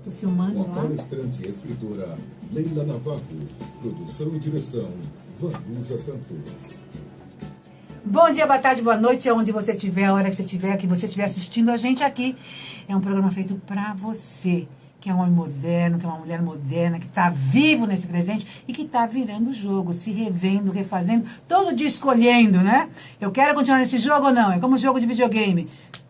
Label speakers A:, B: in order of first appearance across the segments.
A: Tô filmando
B: A
A: lá.
B: palestrante e escritora Leila Navarro. Produção e direção Vanusa Santos.
A: Bom dia, boa tarde, boa noite, onde você estiver, a hora que você estiver assistindo a gente aqui. É um programa feito pra você, que é um homem moderno, que é uma mulher moderna, que está vivo nesse presente e que está virando o jogo, se revendo, refazendo, todo dia escolhendo, né? Eu quero continuar nesse jogo ou não? É como um jogo de videogame.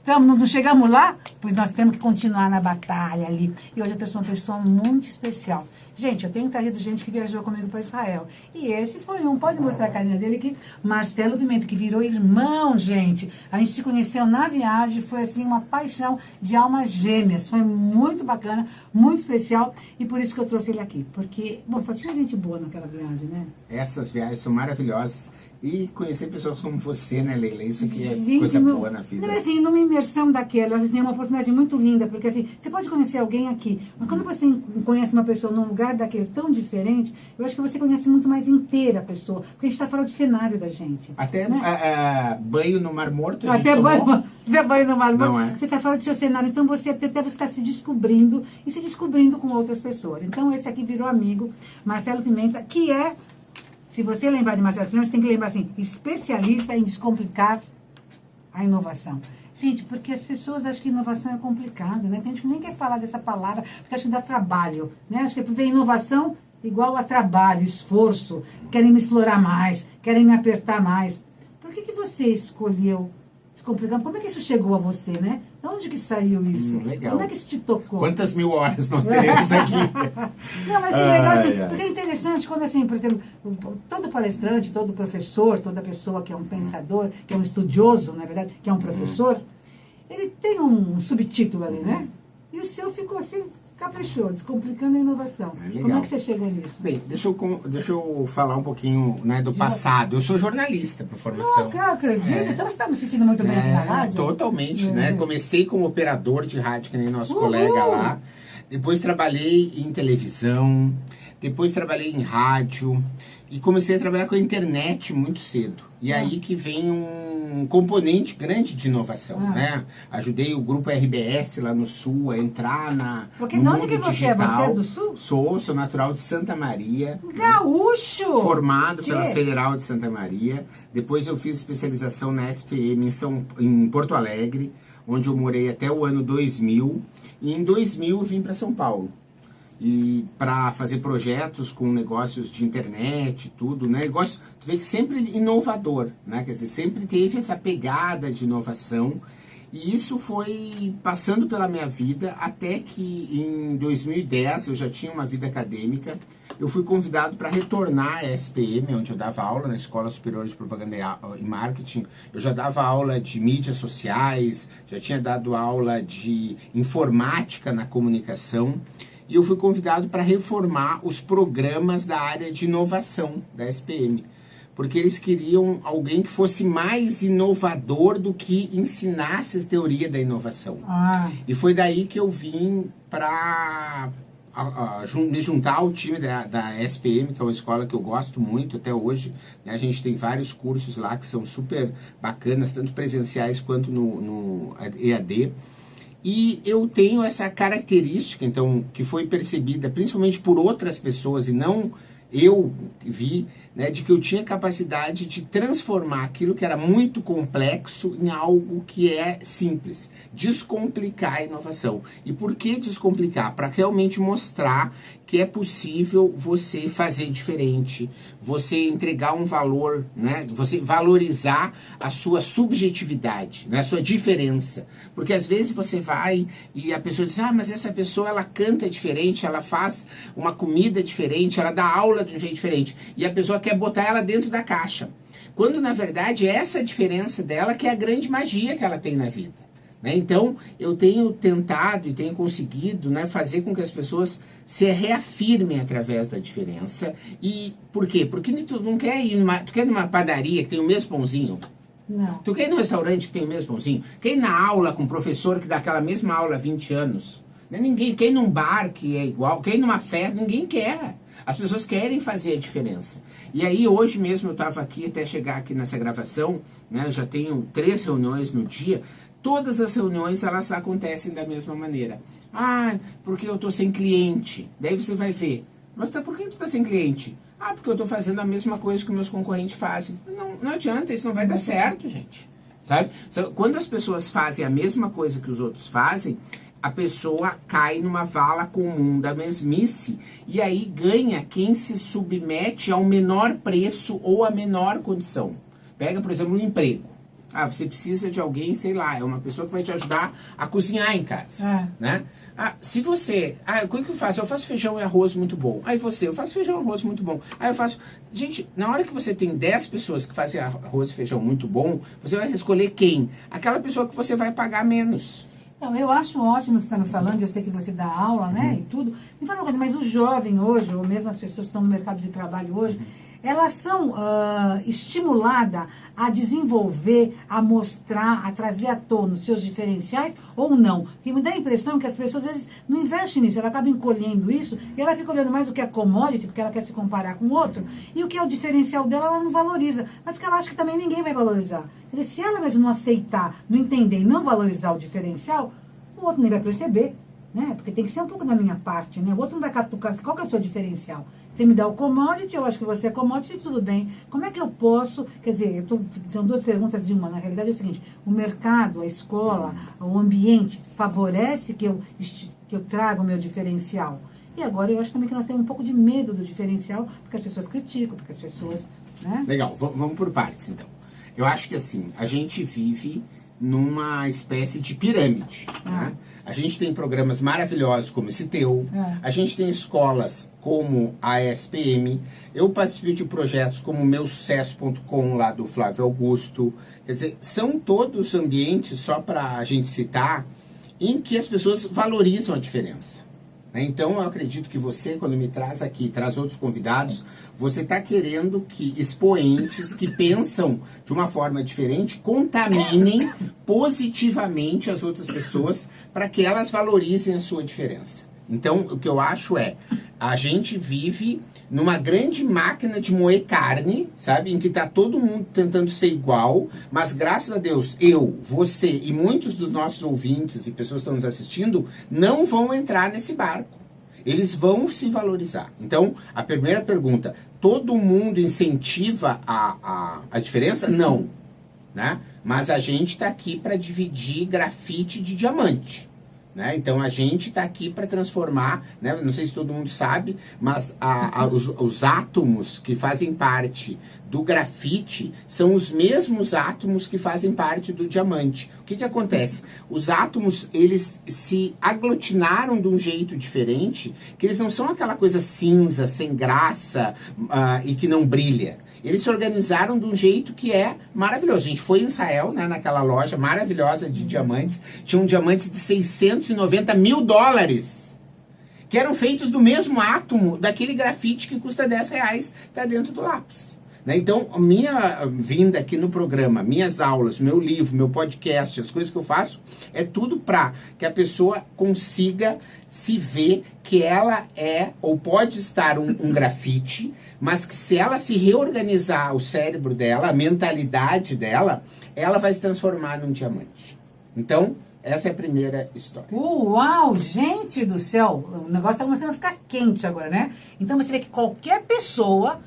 A: Não chegamos lá? Pois nós temos que continuar na batalha ali. E hoje eu trouxe uma pessoa muito especial. Gente, eu tenho trazido gente que viajou comigo para Israel. E esse foi um, pode mostrar a carinha dele aqui, Marcelo Pimenta, que virou irmão, gente. A gente se conheceu na viagem, foi assim uma paixão de almas gêmeas. Foi muito bacana, muito especial. E por isso que eu trouxe ele aqui. Porque, bom, só tinha gente boa naquela viagem, né?
C: Essas viagens são maravilhosas. E conhecer pessoas como você, né, Leila? Isso aqui é
A: Gente,
C: coisa boa na vida.
A: Não, assim, numa imersão daquela, assim, é uma oportunidade muito linda, porque assim, você pode conhecer alguém aqui, mas quando você conhece uma pessoa num lugar daquele tão diferente, eu acho que você conhece muito mais inteira a pessoa, porque a gente está falando do cenário da gente.
C: Até
A: né?
C: Banho no Mar Morto.
A: Até banho no Mar Morto.
C: Não é?
A: Você está falando do seu cenário, então você está se descobrindo e se descobrindo com outras pessoas. Então esse aqui virou amigo, Marcelo Pimenta, que é, se você lembrar de Marcelo Pimenta, você tem que lembrar assim, especialista em descomplicar a inovação. Gente, porque as pessoas acham que inovação é complicado, né? Tem gente que nem quer falar dessa palavra, porque acha que dá trabalho, né? Acho que ver inovação igual a trabalho, esforço, querem me explorar mais, querem me apertar mais. Por que você escolheu descomplicar? Como é que isso chegou a você, né? De onde que saiu isso?
C: Legal.
A: Como é que isso te tocou?
C: Quantas mil horas nós teremos aqui?
A: Não, mas é legal assim, porque é interessante quando, assim, por exemplo, todo palestrante, todo professor, toda pessoa que é um pensador, que é um estudioso, na verdade, que é um professor, ele tem um subtítulo ali, né? E o seu ficou assim, caprichou, descomplicando a inovação. Como é que você chegou nisso?
C: Bem, deixa eu falar um pouquinho, né, do passado. Eu sou jornalista por formação.
A: Não, acredito. Então você está me sentindo muito bem aqui na rádio?
C: Totalmente, né? Comecei como operador de rádio, que nem nosso colega lá. Depois trabalhei em televisão, depois trabalhei em rádio e comecei a trabalhar com a internet muito cedo. E aí que vem um componente grande de inovação, né? Ajudei o grupo RBS lá no Sul a entrar
A: Porque
C: no
A: de
C: mundo
A: onde que você
C: digital.
A: é? Você é do Sul?
C: Sou natural de Santa Maria.
A: Gaúcho!
C: Formado pela Federal de Santa Maria. Depois eu fiz especialização na SPM em Porto Alegre, onde eu morei até o ano 2000. E em 2000 eu vim para São Paulo. E para fazer projetos com negócios de internet e tudo, né? Negócio, tu vê que sempre inovador, né? Quer dizer, sempre teve essa pegada de inovação. E isso foi passando pela minha vida até que em 2010 eu já tinha uma vida acadêmica. Eu fui convidado para retornar à SPM, onde eu dava aula na Escola Superior de Propaganda e Marketing. Eu já dava aula de mídias sociais, já tinha dado aula de informática na comunicação. E eu fui convidado para reformar os programas da área de inovação da SPM. Porque eles queriam alguém que fosse mais inovador do que ensinasse a teoria da inovação. E foi daí que eu vim para me juntar ao time da SPM, que é uma escola que eu gosto muito até hoje. Né? A gente tem vários cursos lá que são super bacanas, tanto presenciais quanto no EAD. E eu tenho essa característica, então, que foi percebida principalmente por outras pessoas e não eu vi, né, de que eu tinha capacidade de transformar aquilo que era muito complexo em algo que é simples. Descomplicar a inovação. E por que descomplicar? Para realmente mostrar que é possível você fazer diferente, você entregar um valor, né, você valorizar a sua subjetividade, né, a sua diferença. Porque às vezes você vai e a pessoa diz, mas essa pessoa ela canta diferente, ela faz uma comida diferente, ela dá aula de um jeito diferente. E a pessoa quer botar ela dentro da caixa. Quando na verdade essa diferença dela que é a grande magia que ela tem na vida. Né? Então, eu tenho tentado e tenho conseguido, né, fazer com que as pessoas se reafirmem através da diferença. E por quê? Porque tu não quer ir tu quer ir numa padaria que tem o mesmo pãozinho?
A: Não.
C: Tu quer ir num restaurante que tem o mesmo pãozinho? Quer ir na aula com um professor que dá aquela mesma aula há 20 anos? Né? Ninguém quer ir num bar que é igual, quer ir numa festa, ninguém quer. As pessoas querem fazer a diferença. E aí, hoje mesmo, eu estava aqui, até chegar aqui nessa gravação, né, eu já tenho 3 reuniões no dia. Todas as reuniões, elas acontecem da mesma maneira. Ah, porque eu tô sem cliente. Daí você vai ver. Mas por que tu tá sem cliente? Ah, porque eu tô fazendo a mesma coisa que meus concorrentes fazem. Não adianta, isso não vai dar certo, gente. Sabe? Quando as pessoas fazem a mesma coisa que os outros fazem, a pessoa cai numa vala comum da mesmice e aí ganha quem se submete ao menor preço ou à menor condição. Pega, por exemplo, um emprego. Ah, você precisa de alguém, sei lá, é uma pessoa que vai te ajudar a cozinhar em casa, né? Ah, se você... Ah, o que eu faço? Eu faço feijão e arroz muito bom. Aí eu faço feijão e arroz muito bom. Aí eu faço... Gente, na hora que você tem 10 pessoas que fazem arroz e feijão muito bom, você vai escolher quem? Aquela pessoa que você vai pagar menos.
A: Não, eu acho ótimo o que você está me falando, eu sei que você dá aula, né, e tudo. Me fala uma coisa, mas o jovem hoje, ou mesmo as pessoas que estão no mercado de trabalho hoje, elas são estimuladas a desenvolver, a mostrar, a trazer à tona os seus diferenciais ou não? Porque me dá a impressão que as pessoas, às vezes, não investem nisso, ela acaba encolhendo isso e ela fica olhando mais o que é commodity, porque ela quer se comparar com o outro, e o que é o diferencial dela, ela não valoriza. Mas que ela acha que também ninguém vai valorizar. Quer dizer, se ela mesmo não aceitar, não entender e não valorizar o diferencial, o outro nem vai perceber, né? Porque tem que ser um pouco da minha parte, né? O outro não vai catucar, qual que é o seu diferencial? Você me dá o commodity, eu acho que você é commodity, tudo bem. Como é que eu posso, quer dizer, são duas perguntas de uma, na realidade é o seguinte, o mercado, a escola, o ambiente favorece que eu traga o meu diferencial? E agora eu acho também que nós temos um pouco de medo do diferencial, porque as pessoas criticam, porque as pessoas, né?
C: Legal, vamos por partes então. Eu acho que assim, a gente vive numa espécie de pirâmide, né? A gente tem programas maravilhosos como esse teu, a gente tem escolas como a ESPM, eu participei de projetos como o meusucesso.com lá do Flávio Augusto, quer dizer, são todos ambientes, só para a gente citar, em que as pessoas valorizam a diferença. Então, eu acredito que você, quando me traz aqui, traz outros convidados, você está querendo que expoentes que pensam de uma forma diferente contaminem positivamente as outras pessoas para que elas valorizem a sua diferença. Então, o que eu acho é, a gente vive numa grande máquina de moer carne, sabe? Em que está todo mundo tentando ser igual, mas graças a Deus, eu, você e muitos dos nossos ouvintes e pessoas que estão nos assistindo não vão entrar nesse barco. Eles vão se valorizar. Então, a primeira pergunta, todo mundo incentiva a diferença? Não. Né? Mas a gente está aqui para dividir grafite de diamante. Né? Então a gente está aqui para transformar, né? Não sei se todo mundo sabe, mas os átomos que fazem parte do grafite são os mesmos átomos que fazem parte do diamante. O que que acontece? Os átomos, eles se aglutinaram de um jeito diferente, que eles não são aquela coisa cinza, sem graça e que não brilha. Eles se organizaram de um jeito que é maravilhoso. A gente foi em Israel, né, naquela loja maravilhosa de diamantes. Tinham diamantes de $690 mil, que eram feitos do mesmo átomo daquele grafite que custa R$10, está dentro do lápis. Né? Então, a minha vinda aqui no programa, minhas aulas, meu livro, meu podcast, as coisas que eu faço, é tudo para que a pessoa consiga se ver que ela é ou pode estar um grafite, mas que se ela se reorganizar o cérebro dela, a mentalidade dela, ela vai se transformar num diamante. Então, essa é a primeira história.
A: Uau, gente do céu! O negócio está começando a ficar quente agora, né? Então você vê que qualquer pessoa,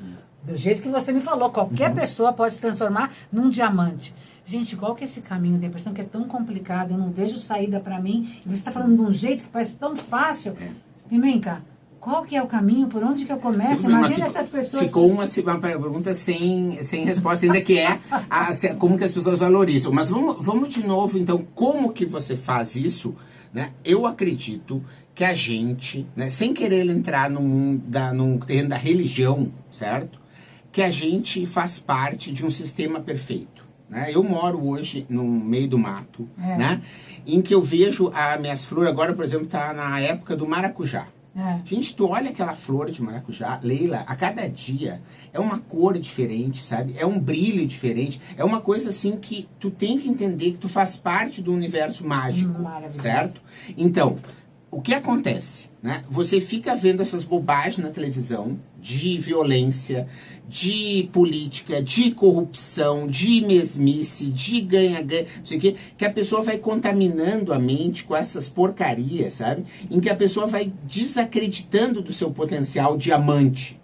A: do jeito que você me falou, qualquer pessoa pode se transformar num diamante. Gente, qual que é esse caminho? A impressão que é tão complicado, eu não vejo saída para mim. E você está falando de um jeito que parece tão fácil. Pimenta, qual que é o caminho? Por onde que eu começo? Imagina essas pessoas...
C: Ficou uma pergunta sem resposta, ainda que é como que as pessoas valorizam. Mas vamos de novo, então, como que você faz isso? Né? Eu acredito que a gente, né, sem querer entrar no terreno da religião, certo? Que a gente faz parte de um sistema perfeito. Né? Eu moro hoje no meio do mato, né? Em que eu vejo as minhas flores, agora, por exemplo, está na época do maracujá. Gente, tu olha aquela flor de maracujá, Leila, a cada dia é uma cor diferente, sabe? É um brilho diferente. É uma coisa assim que tu tem que entender que tu faz parte do universo mágico, certo? Então, o que acontece, né? Você fica vendo essas bobagens na televisão de violência, de política, de corrupção, de mesmice, de ganha-ganha, não sei o quê, que a pessoa vai contaminando a mente com essas porcarias, sabe? Em que a pessoa vai desacreditando do seu potencial diamante.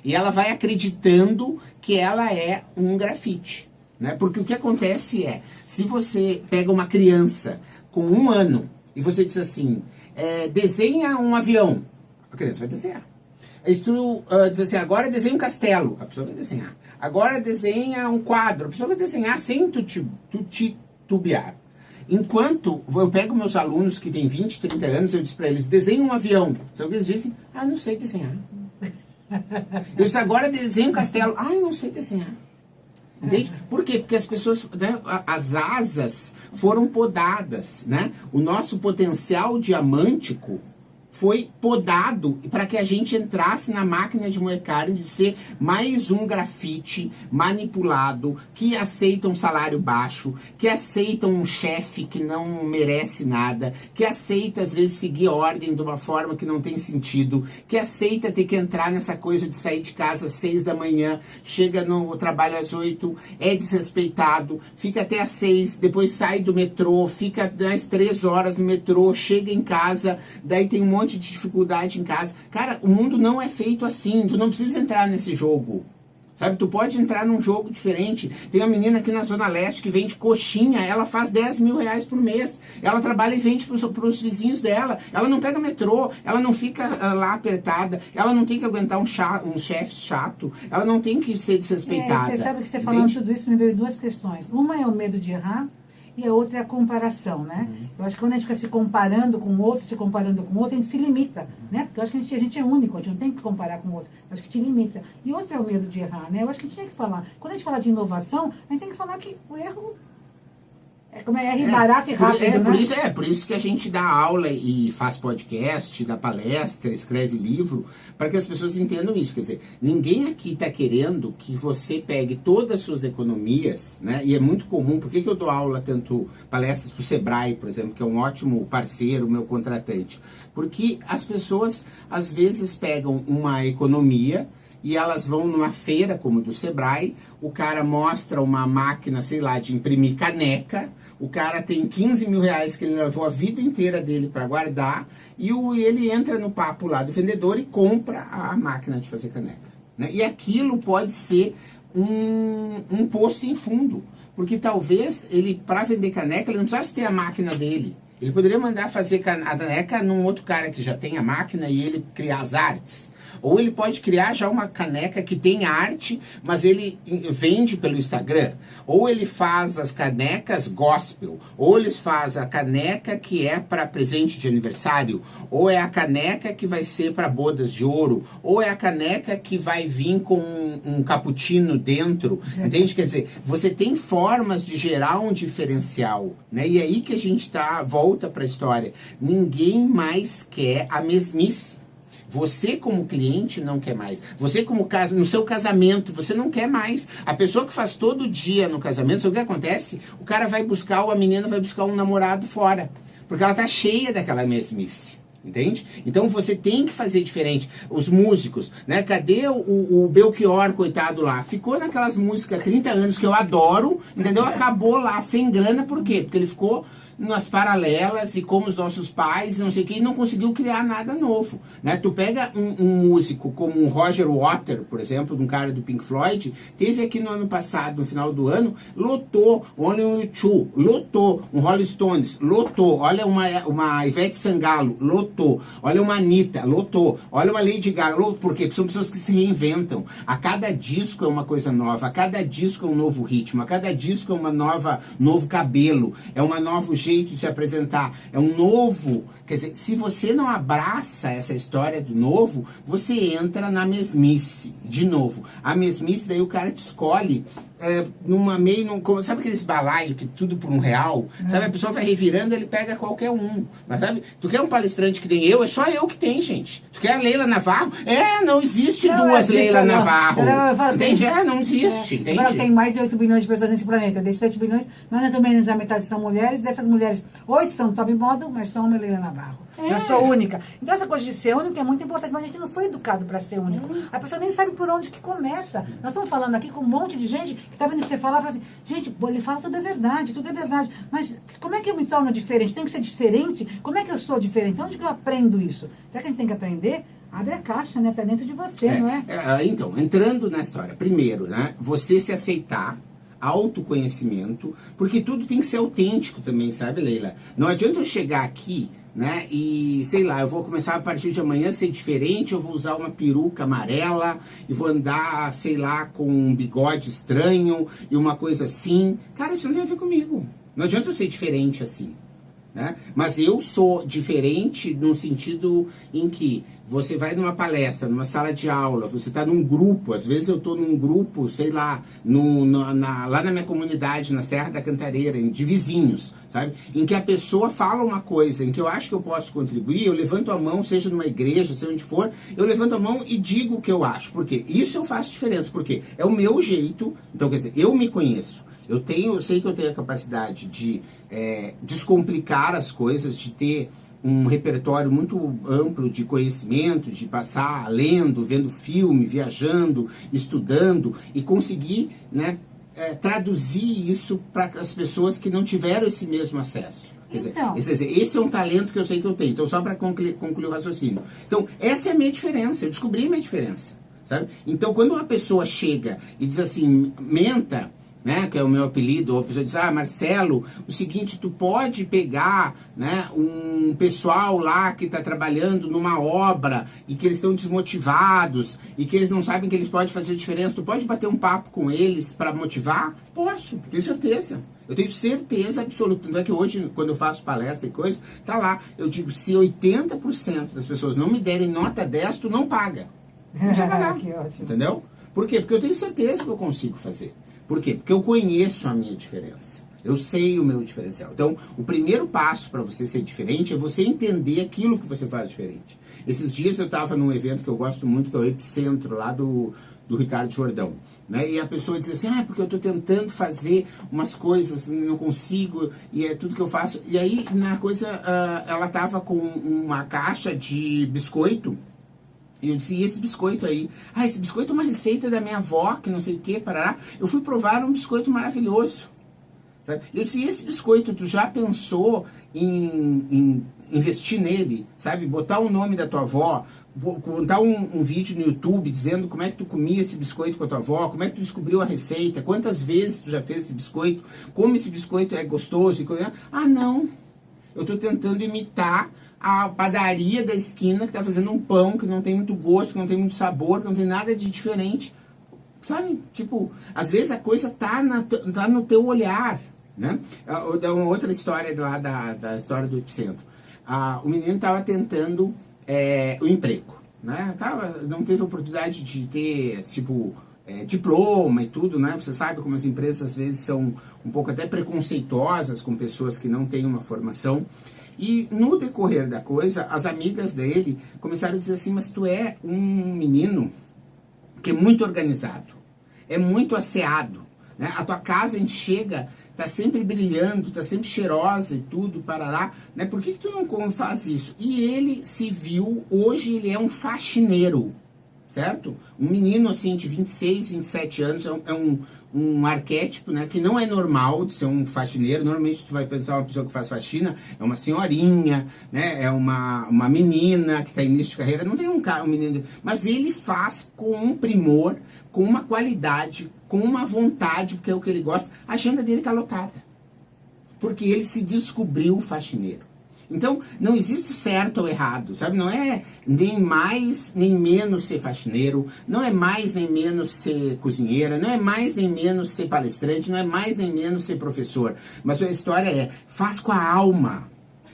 C: E ela vai acreditando que ela é um grafite, né? Porque o que acontece é, se você pega uma criança com 1 ano e você diz assim, desenha um avião, a criança vai desenhar. E tu diz assim, agora desenha um castelo, a pessoa vai desenhar. Agora desenha um quadro, a pessoa vai desenhar sem titubear. Enquanto eu pego meus alunos que têm 20, 30 anos, eu disse para eles, desenha um avião. Sabe o que eles dizem? Ah, não sei desenhar. Eu disse, agora desenha um castelo. Ah, não sei desenhar. Entende? Por quê? Porque as pessoas, né, as asas foram podadas, né? O nosso potencial diamântico foi podado para que a gente entrasse na máquina de moer carne de ser mais um grafite manipulado, que aceita um salário baixo, que aceita um chefe que não merece nada, que aceita às vezes seguir ordem de uma forma que não tem sentido, que aceita ter que entrar nessa coisa de sair de casa às 6 da manhã, chega no trabalho às 8, é desrespeitado, fica até às 6, depois sai do metrô, fica mais 3 horas no metrô, chega em casa, daí tem um monte de dificuldade em casa. Cara, o mundo não é feito assim. Tu não precisa entrar nesse jogo. Sabe? Tu pode entrar num jogo diferente. Tem uma menina aqui na Zona Leste que vende coxinha. Ela faz 10 mil reais por mês. Ela trabalha e vende pros vizinhos dela. Ela não pega metrô. Ela não fica lá apertada. Ela não tem que aguentar um chefe chato. Ela não tem que ser desrespeitada.
A: Você sabe que você falando tudo isso me veio 2 questões. Uma é o medo de errar. E a outra é a comparação, né? Eu acho que quando a gente fica se comparando com o outro, a gente se limita, né? Porque eu acho que a gente é único, a gente não tem que comparar com o outro. Eu acho que te limita. E outra é o medo de errar, né? Eu acho que a gente tem que falar. Quando a gente fala de inovação, a gente tem que falar que o erro barato e rápido, né?
C: Por isso que a gente dá aula e faz podcast, dá palestra, escreve livro, para que as pessoas entendam isso. Quer dizer, ninguém aqui está querendo que você pegue todas as suas economias, né? E é muito comum, por que eu dou aula, tanto palestras para o Sebrae, por exemplo, que é um ótimo parceiro, meu contratante? Porque as pessoas, às vezes, pegam uma economia e elas vão numa feira, como do Sebrae, o cara mostra uma máquina, sei lá, de imprimir caneca, o cara tem 15 mil reais que ele levou a vida inteira dele para guardar, e ele entra no papo lá do vendedor e compra a máquina de fazer caneca, né? E aquilo pode ser um poço sem fundo, porque talvez ele, para vender caneca, ele não precisasse ter a máquina dele. Ele poderia mandar fazer a caneca num outro cara que já tem a máquina e ele criar as artes. Ou ele pode criar já uma caneca que tem arte, mas ele vende pelo Instagram. Ou ele faz as canecas gospel. Ou ele faz a caneca que é para presente de aniversário. Ou é a caneca que vai ser para bodas de ouro. Ou é a caneca que vai vir com um cappuccino dentro. Entende? Quer dizer, você tem formas de gerar um diferencial, né? E aí que a gente volta para a história. Ninguém mais quer a mesmice. Você como cliente não quer mais. Você como no seu casamento, você não quer mais. A pessoa que faz todo dia no casamento, sabe o que acontece? O cara vai buscar, ou a menina vai buscar um namorado fora. Porque ela tá cheia daquela mesmice. Entende? Então você tem que fazer diferente. Os músicos, né? Cadê o Belchior, coitado lá? Ficou naquelas músicas há 30 anos que eu adoro, entendeu? Acabou lá sem grana, por quê? Porque ele ficou nas paralelas e como os nossos pais, não sei o que, e não conseguiu criar nada novo, né? Tu pega um músico como o Roger Waters, por exemplo, de um cara do Pink Floyd, teve aqui no ano passado, no final do ano, lotou, Only U2, lotou, um Rolling Stones, lotou, olha uma Ivete Sangalo, lotou, olha uma Anitta, lotou, olha uma Lady Gaga, lotou, por quê? Porque são pessoas que se reinventam, a cada disco é uma coisa nova, a cada disco é um novo ritmo, a cada disco é novo cabelo, é uma nova jeito de se apresentar, é um novo. Quer dizer, se você não abraça essa história do novo, você entra na mesmice, de novo. A mesmice, daí o cara te escolhe sabe aqueles balaio que tudo por R$1? Sabe, a pessoa vai revirando, ele pega qualquer um. Mas sabe, tu quer um palestrante que tem eu? É só eu que tem, gente. Tu quer a Leila Navarro? Não existe duas Leila Navarro. Entende? Não existe, entende?
A: Agora tem mais de 8 bilhões de pessoas nesse planeta. Desses 8 bilhões, mais ou menos a metade são mulheres. Dessas mulheres, 8 são top model, mas só uma Leila Navarro. Eu sou única. Então essa coisa de ser único é muito importante, mas a gente não foi educado para ser único. A pessoa nem sabe por onde que começa. Nós estamos falando aqui com um monte de gente que está vendo você falar e fala assim, gente, ele fala tudo é verdade, mas como é que eu me torno diferente? Tem que ser diferente? Como é que eu sou diferente? Onde que eu aprendo isso? Será que a gente tem que aprender? Abre a caixa, né? Tá dentro de você, não é?
C: Então, entrando na história, primeiro, né? Você se aceitar, autoconhecimento, porque tudo tem que ser autêntico também, sabe, Leila? Não adianta eu chegar aqui, né, e sei lá, eu vou começar a partir de amanhã a ser diferente, eu vou usar uma peruca amarela e vou andar, sei lá, com um bigode estranho e uma coisa assim. Cara, isso não tem a ver comigo. Não adianta eu ser diferente assim, né? Mas eu sou diferente no sentido em que você vai numa palestra, numa sala de aula, você está num grupo, às vezes eu estou num grupo, sei lá, lá na minha comunidade, na Serra da Cantareira, de vizinhos, sabe? Em que a pessoa fala uma coisa, em que eu acho que eu posso contribuir, eu levanto a mão, seja numa igreja, seja onde for, eu levanto a mão e digo o que eu acho, porque isso eu faço diferença, porque é o meu jeito, então quer dizer, eu me conheço. Eu sei que eu tenho a capacidade de descomplicar as coisas, de ter um repertório muito amplo de conhecimento, de passar lendo, vendo filme, viajando, estudando e conseguir, né, traduzir isso para as pessoas que não tiveram esse mesmo acesso. Quer dizer, esse é um talento que eu sei que eu tenho. Então, só para concluir o raciocínio. Então, essa é a minha diferença. Eu descobri a minha diferença, sabe? Então, quando uma pessoa chega e diz assim, menta, né, que é o meu apelido, ou a pessoa diz, Marcelo, o seguinte, tu pode pegar, né, um pessoal lá que está trabalhando numa obra e que eles estão desmotivados e que eles não sabem que eles podem fazer diferença, tu pode bater um papo com eles para motivar? Posso, tenho certeza. Eu tenho certeza absoluta. Não é que hoje, quando eu faço palestra e coisa, tá lá, eu digo, se 80% das pessoas não me derem nota 10, tu não paga. Não precisa pagar, entendeu? Por quê? Porque eu tenho certeza que eu consigo fazer. Por quê? Porque eu conheço a minha diferença. Eu sei o meu diferencial. Então, o primeiro passo para você ser diferente é você entender aquilo que você faz diferente. Esses dias eu estava num evento que eu gosto muito, que é o Epicentro, lá do Ricardo Jordão. Né? E a pessoa diz assim, porque eu estou tentando fazer umas coisas, não consigo, e é tudo que eu faço. E aí, na coisa, ela estava com uma caixa de biscoito. E eu disse, e esse biscoito aí? Esse biscoito é uma receita da minha avó, que não sei o que, parará. Eu fui provar um biscoito maravilhoso. Sabe? Eu disse, e esse biscoito, tu já pensou em investir nele? Sabe? Botar o nome da tua avó, contar um vídeo no YouTube dizendo como é que tu comia esse biscoito com a tua avó, como é que tu descobriu a receita, quantas vezes tu já fez esse biscoito, como esse biscoito é gostoso. Não. Eu estou tentando imitar a padaria da esquina que está fazendo um pão que não tem muito gosto, que não tem muito sabor, que não tem nada de diferente. Sabe? Tipo, às vezes a coisa tá no teu olhar, né? Eu dou uma outra história lá da história do Epicentro. O menino estava tentando o emprego, né? Não teve oportunidade de ter, tipo, diploma e tudo, né? Você sabe como as empresas às vezes são um pouco até preconceituosas com pessoas que não têm uma formação. E no decorrer da coisa, as amigas dele começaram a dizer assim, mas tu é um menino que é muito organizado, é muito asseado, né? A tua casa, a gente chega, tá sempre brilhando, tá sempre cheirosa e tudo, parará, né? Por que tu não faz isso? E ele se viu, hoje ele é um faxineiro, certo? Um menino assim de 26, 27 anos, é um arquétipo, né, que não é normal de ser um faxineiro. Normalmente tu vai pensar uma pessoa que faz faxina, é uma senhorinha, né, é uma menina que está em início de carreira, não tem um menino, mas ele faz com um primor, com uma qualidade, com uma vontade, porque é o que ele gosta. A agenda dele está lotada, porque ele se descobriu faxineiro. Então, não existe certo ou errado, sabe? Não é nem mais nem menos ser faxineiro, não é mais nem menos ser cozinheira, não é mais nem menos ser palestrante, não é mais nem menos ser professor. Mas a história é, faz com a alma,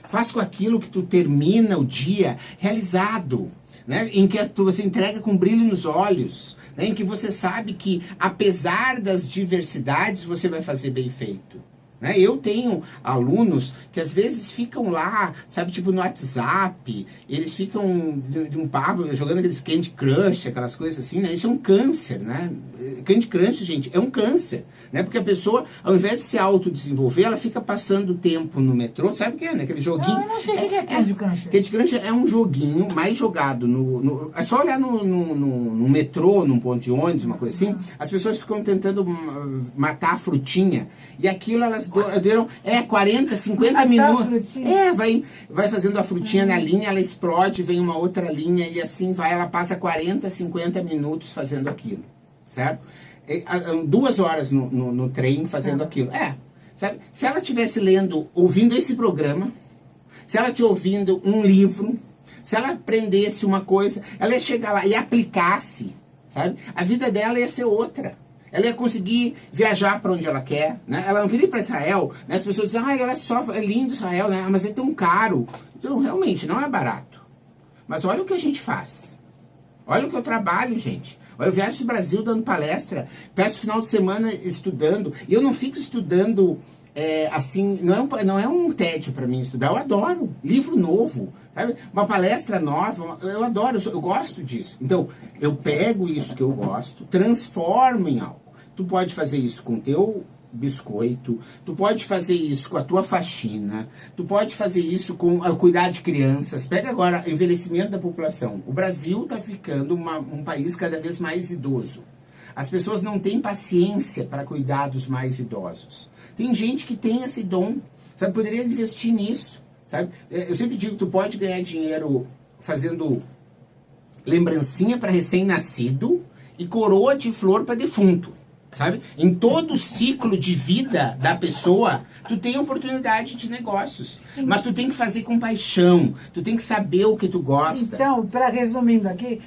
C: faz com aquilo que tu termina o dia realizado, né? Em que você entrega com brilho nos olhos, né? Em que você sabe que, apesar das diversidades, você vai fazer bem feito. Né? Eu tenho alunos que às vezes ficam lá, sabe, tipo no WhatsApp, eles ficam de um papo, jogando aqueles Candy Crush, aquelas coisas assim, né? Isso é um câncer, né? Candy Crush, gente, é um câncer, né? Porque a pessoa, ao invés de se autodesenvolver, ela fica passando tempo no metrô, sabe o que é, né? Aquele joguinho.
A: Eu não sei o que é Candy Crush.
C: Candy Crush é um joguinho mais jogado é só olhar no metrô, num ponto de ônibus, uma coisa assim, as pessoas ficam tentando matar a frutinha, e aquilo elas duram 40, 50 minutos. Vai fazendo a frutinha na linha, ela explode, vem uma outra linha, e assim vai, ela passa 40, 50 minutos fazendo aquilo, certo? 2 horas no trem fazendo aquilo. Sabe? Se ela estivesse ouvindo esse programa, se ela estivesse ouvindo um livro, se ela aprendesse uma coisa, ela ia chegar lá e aplicasse, sabe? A vida dela ia ser outra. Ela ia conseguir viajar para onde ela quer, né? Ela não queria ir para Israel, né? As pessoas dizem, olha só, é lindo Israel, né? Mas é tão caro. Então, realmente, não é barato. Mas olha o que a gente faz. Olha o que eu trabalho, gente. Eu viajo no Brasil dando palestra, peço final de semana estudando, e eu não fico estudando assim, não é um tédio para mim estudar, eu adoro. Livro novo, sabe? Uma palestra nova, eu adoro, eu gosto disso. Então, eu pego isso que eu gosto, transformo em algo. Tu pode fazer isso com o teu biscoito, tu pode fazer isso com a tua faxina, tu pode fazer isso com cuidar de crianças. Pega agora o envelhecimento da população. O Brasil está ficando um país cada vez mais idoso. As pessoas não têm paciência para cuidar dos mais idosos. Tem gente que tem esse dom, sabe? Poderia investir nisso, sabe? Eu sempre digo que tu pode ganhar dinheiro fazendo lembrancinha para recém-nascido e coroa de flor para defunto. Sabe? Em todo o ciclo de vida da pessoa, tu tem oportunidade de negócios. Mas tu tem que fazer com paixão. Tu tem que saber o que tu gosta.
A: Então, resumindo aqui,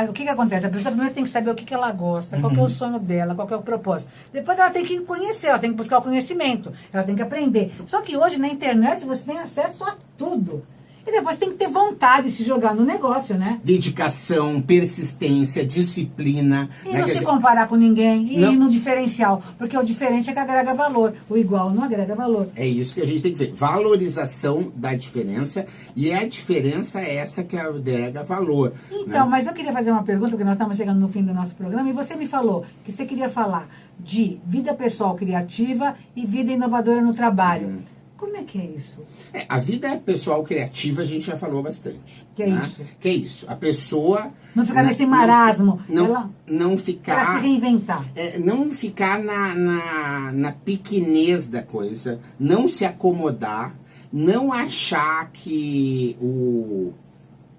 A: o que acontece? A pessoa primeiro tem que saber o que ela gosta, qual que é o sonho dela, qual que é o propósito. Depois ela tem que conhecer, ela tem que buscar o conhecimento, ela tem que aprender. Só que hoje na internet você tem acesso a tudo. E depois tem que ter vontade de se jogar no negócio, né?
C: Dedicação, persistência, disciplina.
A: E não se comparar com ninguém. E ir no diferencial. Porque o diferente é que agrega valor. O igual não agrega valor.
C: É isso que a gente tem que ver. Valorização da diferença. E a diferença é essa que agrega valor.
A: Então,
C: né?
A: Mas eu queria fazer uma pergunta, porque nós estamos chegando no fim do nosso programa. E você me falou que você queria falar de vida pessoal criativa e vida inovadora no trabalho. Como é que é isso?
C: A vida pessoal criativa a gente já falou bastante.
A: Que é isso?
C: Que é isso. A pessoa...
A: Não ficar nesse marasmo.
C: Não ficar...
A: Para se reinventar.
C: Não ficar na pequenez da coisa. Não se acomodar. Não achar que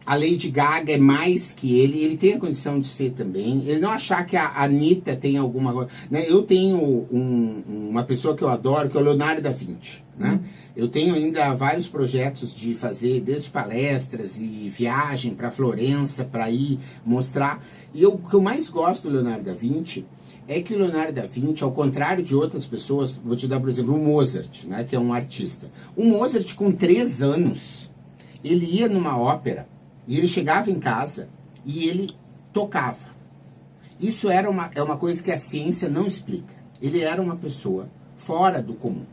C: a Lady Gaga é mais que ele tem a condição de ser também. Ele não achar que a Anitta tem alguma coisa. Né? Eu tenho uma pessoa que eu adoro, que é o Leonardo da Vinci. Né? Eu tenho ainda vários projetos de fazer, desde palestras e viagem para Florença, para ir mostrar. E o que eu mais gosto do Leonardo da Vinci é que o Leonardo da Vinci, ao contrário de outras pessoas, vou te dar, por exemplo, o Mozart, né, que é um artista. O Mozart, com 3 anos, ele ia numa ópera, e ele chegava em casa e ele tocava. Isso é uma coisa que a ciência não explica. Ele era uma pessoa fora do comum.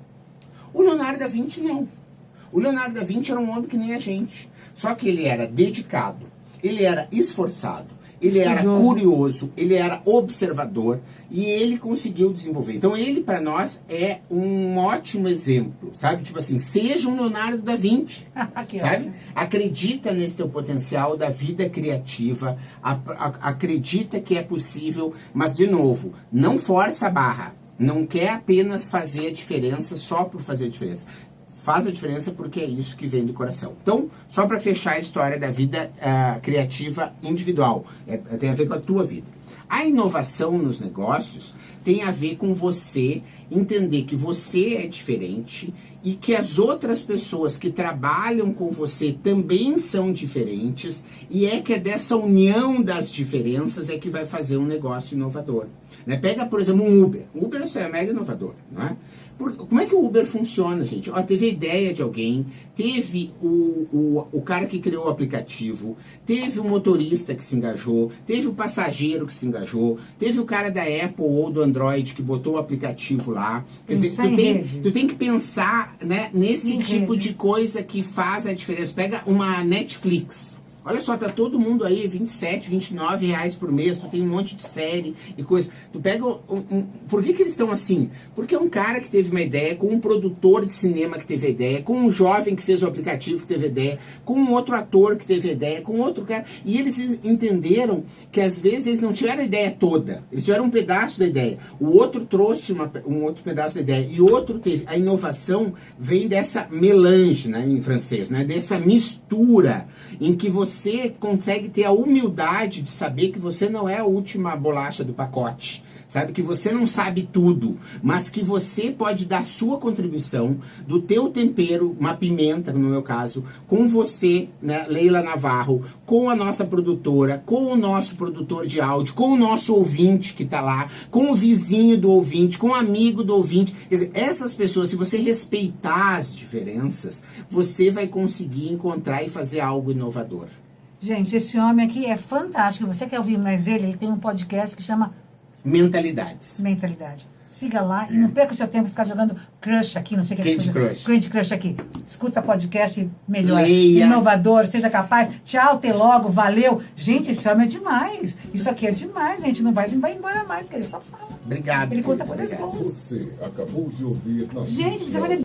C: O Leonardo da Vinci não. O Leonardo da Vinci era um homem que nem a gente. Só que ele era dedicado, ele era esforçado, ele era curioso, ele era observador e ele conseguiu desenvolver. Então ele, para nós, é um ótimo exemplo, sabe? Tipo assim, seja um Leonardo da Vinci, sabe? Acredita nesse teu potencial da vida criativa, acredita que é possível, mas, de novo, não força a barra. Não quer apenas fazer a diferença só por fazer a diferença. Faz a diferença porque é isso que vem do coração. Então, só para fechar a história da vida criativa individual, tem a ver com a tua vida. A inovação nos negócios tem a ver com você entender que você é diferente e que as outras pessoas que trabalham com você também são diferentes, e é que é dessa união das diferenças é que vai fazer um negócio inovador. Né? Pega, por exemplo, um Uber. O Uber é mega inovador, não é? Como é que o Uber funciona, gente? Ó, teve a ideia de alguém, teve o cara que criou o aplicativo, teve o motorista que se engajou, teve o passageiro que se engajou, teve o cara da Apple ou do Android que botou o aplicativo lá. Quer dizer, tu tem que pensar, né, nesse tipo de coisa que faz a diferença. Pega uma Netflix. Olha só, tá todo mundo aí, 27, 29 reais por mês, tu tem um monte de série e coisa. Tu pega por que eles estão assim? Porque é um cara que teve uma ideia, com um produtor de cinema que teve a ideia, com um jovem que fez o aplicativo que teve a ideia, com um outro ator que teve a ideia, com outro cara. E eles entenderam que às vezes eles não tiveram a ideia toda, eles tiveram um pedaço da ideia. O outro trouxe um outro pedaço da ideia e o outro teve. A inovação vem dessa melange, né, em francês, né, dessa mistura em que você consegue ter a humildade de saber que você não é a última bolacha do pacote, sabe? Que você não sabe tudo, mas que você pode dar sua contribuição do teu tempero, uma pimenta, no meu caso, com você, né, Leila Navarro, com a nossa produtora, com o nosso produtor de áudio, com o nosso ouvinte que está lá, com o vizinho do ouvinte, com o amigo do ouvinte. Quer dizer, essas pessoas, se você respeitar as diferenças, você vai conseguir encontrar e fazer algo inovador.
A: Gente, esse homem aqui é fantástico. Você quer ouvir mais ele tem um podcast que chama
C: Mentalidades.
A: Siga lá e não perca o seu tempo de ficar jogando Crush aqui, não sei o que. Candy Crush aqui. Escuta podcast melhor.
C: Leia.
A: Inovador, seja capaz. Tchau, até logo, valeu. Gente, esse homem é demais. Isso aqui é demais, gente. Não vai embora mais, porque ele só fala.
C: Obrigado.
A: Ele conta coisas boas.
B: Você acabou de ouvir na
A: Gente, você vai